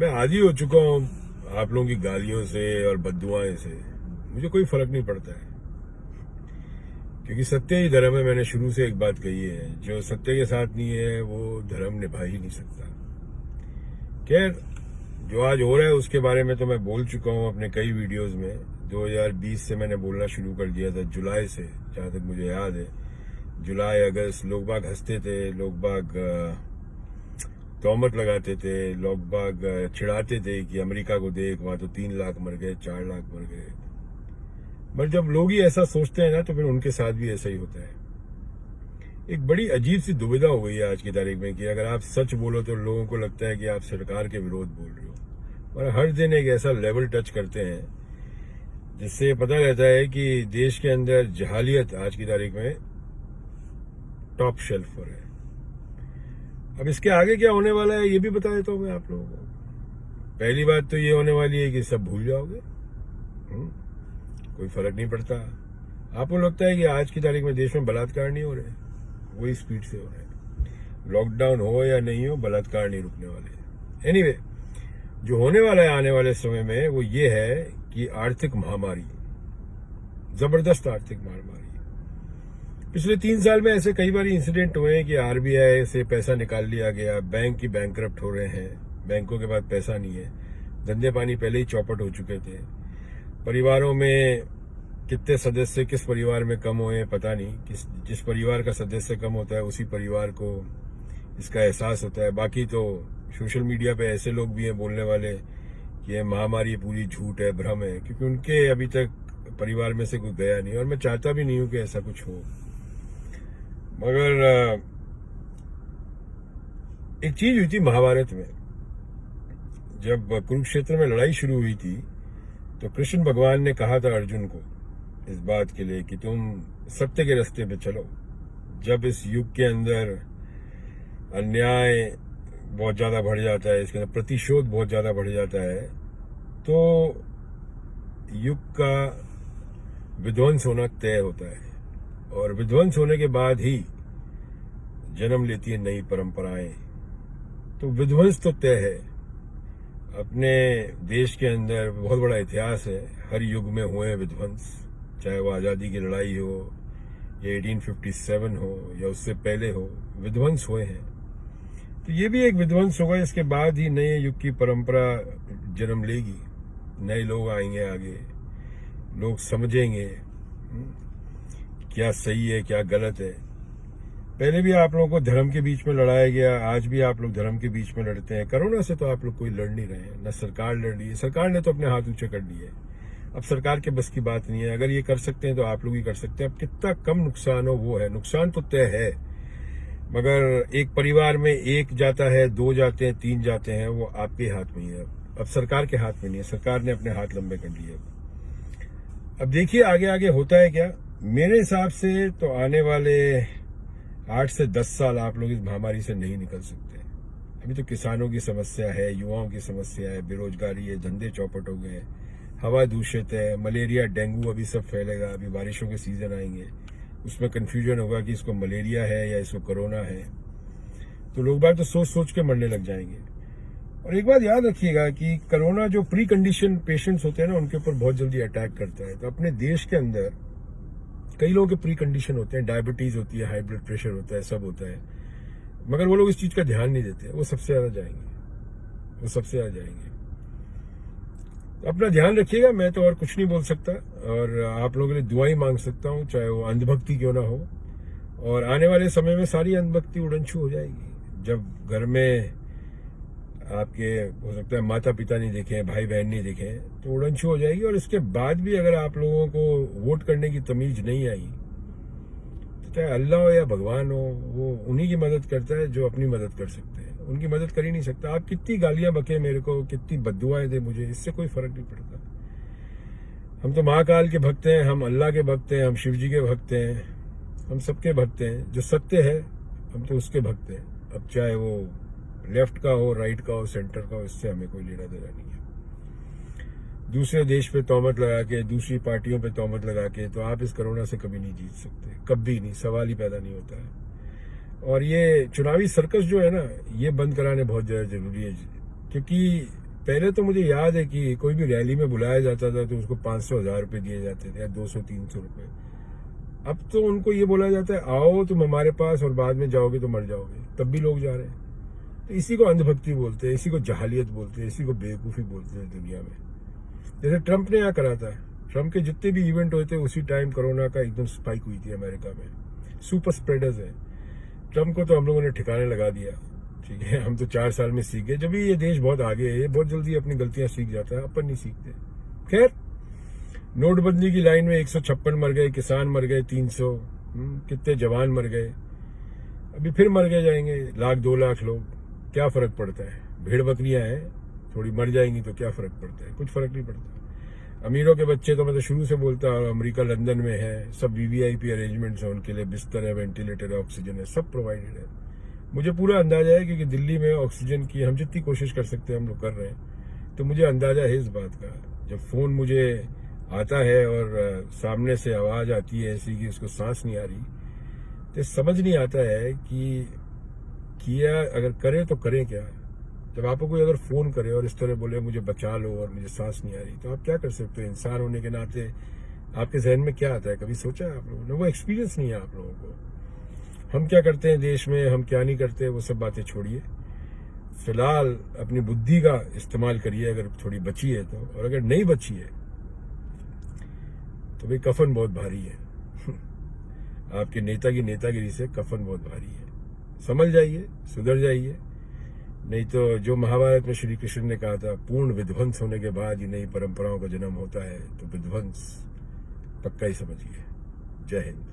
मैं आदी हो चुका हूँ आप लोगों की गालियों से और बद्दुआएं से। मुझे कोई फर्क नहीं पड़ता है, क्योंकि सत्य ही धर्म है। मैंने शुरू से एक बात कही है, जो सत्य के साथ नहीं है वो धर्म निभा ही नहीं सकता। खैर, जो आज हो रहा है उसके बारे में तो मैं बोल चुका हूँ अपने कई वीडियोस में। 2020 से मैंने बोलना शुरू कर दिया था, जुलाई से, जहाँ तक मुझे याद है। जुलाई अगस्त लोग बाग हंसते थे, लोग बाग तोहमत लगाते थे, लोग बाग चिढ़ाते थे कि अमेरिका को देख, वहां तो 3 लाख मर गए, 4 लाख मर गए। पर जब लोग ही ऐसा सोचते हैं ना, तो फिर उनके साथ भी ऐसा ही होता है। एक बड़ी अजीब सी दुविधा हो गई है आज की तारीख में कि अगर आप सच बोलो तो लोगों को लगता है कि आप सरकार के विरोध बोल रहे हो। और हर दिन एक ऐसा लेवल टच करते हैं जिससे पता रहता है कि देश के अंदर जहालियत आज की तारीख में टॉप शेल्फ पर है। अब इसके आगे क्या होने वाला है ये भी बता देता हूं मैं आप लोगों को। पहली बात तो ये होने वाली है कि सब भूल जाओगे, कोई फर्क नहीं पड़ता। आपको लगता है कि आज की तारीख में देश में बलात्कार नहीं हो रहे, वही स्पीड से हो रहे हैं। लॉकडाउन हो या नहीं हो, बलात्कार नहीं रुकने वाले। एनीवे, जो होने वाला है आने वाले समय में वो ये है कि आर्थिक महामारी, जबरदस्त आर्थिक महामारी। पिछले 3 साल में ऐसे कई बार इंसिडेंट हुए हैं कि आरबीआई से पैसा निकाल लिया गया, बैंक की बैंकरप्ट हो रहे हैं, बैंकों के पास पैसा नहीं है, धंधे पानी पहले ही चौपट हो चुके थे। परिवारों में कितने सदस्य किस परिवार में कम हुए पता नहीं। जिस परिवार का सदस्य कम होता है उसी परिवार को इसका एहसास होता है। बाकी तो सोशल मीडिया पे ऐसे लोग भी हैं बोलने वाले कि ये महामारी पूरी झूठ है, भ्रम है, क्योंकि उनके अभी तक परिवार में से कोई गया नहीं, और मैं चाहता भी नहीं हूं कि ऐसा कुछ हो। मगर एक चीज हुई थी महाभारत में, जब कुरुक्षेत्र में लड़ाई शुरू हुई थी तो कृष्ण भगवान ने कहा था अर्जुन को इस बात के लिए कि तुम सत्य के रास्ते पे चलो। जब इस युग के अंदर अन्याय बहुत ज्यादा बढ़ जाता है, इसके अंदर प्रतिशोध बहुत ज्यादा बढ़ जाता है, तो युग का विध्वंस होना तय होता है। और विध्वंस होने के बाद ही जन्म लेती है नई परंपराएं। तो विध्वंस तो तय है। अपने देश के अंदर बहुत बड़ा इतिहास है, हर युग में हुए हैं विध्वंस, चाहे वो आज़ादी की लड़ाई हो या 1857 हो या उससे पहले हो, विध्वंस हुए हैं। तो ये भी एक विध्वंस होगा। इसके बाद ही नए युग की परंपरा जन्म लेगी, नए लोग आएंगे आगे, लोग समझेंगे क्या सही है क्या गलत है। पहले भी आप लोगों को धर्म के बीच में लड़ाया गया, आज भी आप लोग धर्म के बीच में लड़ते हैं। कोरोना से तो आप लोग कोई लड़ नहीं रहे हैं, न सरकार लड़ रही है। सरकार ने तो अपने हाथ ऊंचे कर लिए। अब सरकार के बस की बात नहीं है। अगर ये कर सकते हैं तो आप लोग ही कर सकते हैं। अब कितना कम नुकसान हो वो है, नुकसान तो तय है, मगर एक परिवार में 1 जाता है, 2 जाते हैं, 3 जाते हैं, वो आपके हाथ में ही है। अब सरकार के हाथ में नहीं है, सरकार ने अपने हाथ लंबे कर लिए। अब देखिए आगे आगे होता है क्या। मेरे हिसाब से तो आने वाले 8 से 10 साल आप लोग इस महामारी से नहीं निकल सकते। अभी तो किसानों की समस्या है, युवाओं की समस्या है, बेरोजगारी है, धंधे चौपट हो गए, हवा दूषित है, मलेरिया डेंगू अभी सब फैलेगा। अभी बारिशों के सीजन आएंगे, उसमें कंफ्यूजन होगा कि इसको मलेरिया है या इसको कोरोना है। तो लोग बात तो सोच सोच के मरने लग जाएंगे। और एक बात याद रखिएगा कि कोरोना जो प्री कंडीशन पेशेंट्स होते हैं ना, उनके ऊपर बहुत जल्दी अटैक करता है। तो अपने देश के अंदर कई लोगों के प्री कंडीशन होते हैं, डायबिटीज होती है, हाई ब्लड प्रेशर होता है, सब होता है, मगर वो लोग इस चीज का ध्यान नहीं देते। वो सबसे ज्यादा जाएंगे, वो सबसे ज्यादा जाएंगे। अपना ध्यान रखिएगा। मैं तो और कुछ नहीं बोल सकता, और आप लोगों के लिए दुआई मांग सकता हूँ, चाहे वो अंधभक्ति क्यों ना हो। और आने वाले समय में सारी अंधभक्ति उड़नछू हो जाएगी। जब घर में आपके हो सकता है माता पिता नहीं दिखे, भाई बहन नहीं दिखे, तो उड़नछू हो जाएगी। और इसके बाद भी अगर आप लोगों को वोट करने की तमीज नहीं आई, तो चाहे अल्लाह हो या भगवान हो, वो उन्हीं की मदद करता है जो अपनी मदद कर सकते हैं। उनकी मदद कर ही नहीं सकता। आप कितनी गालियां बके मेरे को, कितनी बद्दुआएं दे मुझे, इससे कोई फर्क नहीं पड़ता। हम तो महाकाल के भक्त हैं, हम अल्लाह के भक्त हैं, हम शिव जी के भक्त हैं, हम सबके भक्त हैं। जो सत्य है हम तो उसके भक्त हैं। अब चाहे वो लेफ्ट का हो, राइट का हो, सेंटर का हो, इससे हमें कोई लेना देना नहीं है। दूसरे देश पे तोहमत लगा के, दूसरी पार्टियों पे तोहमत लगा के तो आप इस कोरोना से कभी नहीं जीत सकते, कभी नहीं, सवाल ही पैदा नहीं होता है। और ये चुनावी सर्कस जो है ना, ये बंद कराने बहुत ज्यादा जरूरी है, क्योंकि पहले तो मुझे याद है कि कोई भी रैली में बुलाया जाता था तो उसको 500-1000 रुपए दिए जाते थे या 200-300 रुपए। अब तो उनको ये बोला जाता है आओ तुम हमारे पास और बाद में जाओगे तो मर जाओगे, तब भी लोग जा रहे हैं। तो इसी को अंधभक्ति बोलते हैं, इसी को जहालियत बोलते हैं, इसी को बेवकूफ़ी बोलते हैं दुनिया में। जैसे ट्रंप ने यहाँ करा था, ट्रंप के जितने भी इवेंट हुए थे उसी टाइम कोरोना का एकदम स्पाइक हुई थी अमेरिका में। सुपर स्प्रेडर्स है। ट्रंप को तो हम लोगों ने ठिकाने लगा दिया, ठीक है। हम तो 4 साल में सीख गए। जब भी ये देश बहुत आगे है, ये बहुत जल्दी अपनी गलतियां सीख जाता है, अपन नहीं सीखते। खैर, नोटबंदी की लाइन में 156 मर गए, किसान मर गए 300, कितने जवान मर गए, अभी फिर मर गए जाएंगे 1-2 लाख लोग। क्या फर्क पड़ता है? भेड़ बकरियां हैं, थोड़ी मर जाएंगी तो क्या फर्क पड़ता है? कुछ फर्क नहीं पड़ता। अमीरों के बच्चे तो मैं तो शुरू से बोलता हूँ, अमेरिका लंदन में है, सब वीवीआईपी अरेंजमेंट्स हैं, उनके लिए बिस्तर है, वेंटिलेटर है, ऑक्सीजन है, सब प्रोवाइडेड है। मुझे पूरा अंदाजा है कि दिल्ली में ऑक्सीजन की हम जितनी कोशिश कर सकते हैं हम लोग कर रहे हैं। तो मुझे अंदाजा है इस बात का, जब फोन मुझे आता है और सामने से आवाज आती है ऐसी कि उसको सांस नहीं आ रही, तो समझ नहीं आता है कि किया अगर करें तो करें क्या। जब आपको कोई अगर फोन करे और इस तरह बोले मुझे बचा लो और मुझे सांस नहीं आ रही, तो आप क्या कर सकते हो? इंसान होने के नाते आपके जहन में क्या आता है? कभी सोचा है आप लोगों ने? वो एक्सपीरियंस नहीं है आप लोगों को। हम क्या करते हैं देश में, हम क्या नहीं करते, वो सब बातें छोड़िए। फिलहाल अपनी बुद्धि का इस्तेमाल करिए अगर थोड़ी बची है तो, और अगर नहीं बची है तो भाई कफन बहुत भारी है। आपके नेता की नेतागिरी से कफन बहुत भारी है। समझ जाइए, सुधर जाइए, नहीं तो जो महाभारत में श्री कृष्ण ने कहा था, पूर्ण विध्वंस होने के बाद ही नई परंपराओं का जन्म होता है, तो विध्वंस पक्का ही समझिए। जय हिंद।